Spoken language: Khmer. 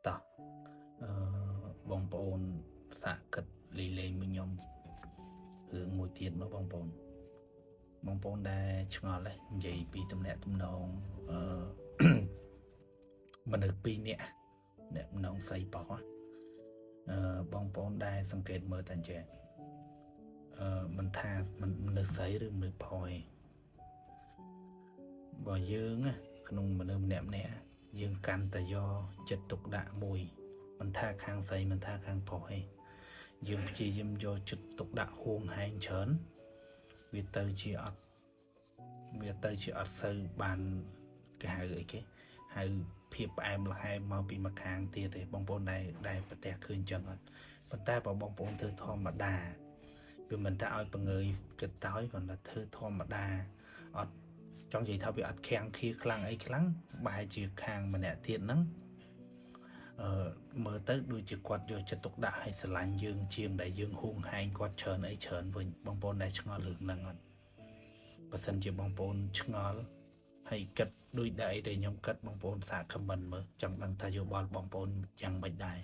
តោះបងប្អូនសាកគិតលេងមួយខ្ញុំរឿងមួយទៀតមកបងប្អូនដែលឆ្ងល់ទេនិយាយពីទំនាក់ទំនងមនុស្ស2នាក់អ្នកម្នងស្រីបោះបងប្អូនដែលសង្កេតមើលតាចេះមិនថាមនុស្សស្រីឬមនុស្សប្រុសបើយើងក្នុងមនុស្សម្នាក់យើងកាន់តែយកចិត្តទុកដាក់មួយមិនថាខាងស្រីមិនថាខាងប្រុសទេយើងព្យាយាមយកចិត្តទុកដាក់ហួងហែងច្រើនវាទៅជាអត់សូវបានគេហៅអីគេហៅភាពផ្អែមល្ហែមមកពីម្ខាងទៀតទេបងប្អូនដែលប្រទះឃើញចឹងអត់ប៉ុន្តែបើបងប្អូនធ្វើធម្មតាវាមិនថាឲ្យបង្ងើយគិតតើប៉ុន្តែធ្វើធម្មតាអត់ចង់និយាយថាវាអត់ខាំងខៀខ្លាំងអីខ្លាំងបែរជាខាងម្នាក់ទៀតហ្នឹងមើលទៅដូចជាគាត់យកចិត្តទុកដាក់ឲ្យស្រឡាញ់យើងជាងដែលយើងហួងហែងគាត់ច្រើនអីច្រើនវិញបងប្អូនដែលឆ្ងល់រឿងហ្នឹងអត់បើសិនជាបងប្អូនឆ្ងល់ហើយគិតដូចដែលខ្ញុំគិតបងប្អូនសាកខមមិនមើលចង់ដឹងថាយោបល់បងប្អូនយ៉ាងម៉េចដែរ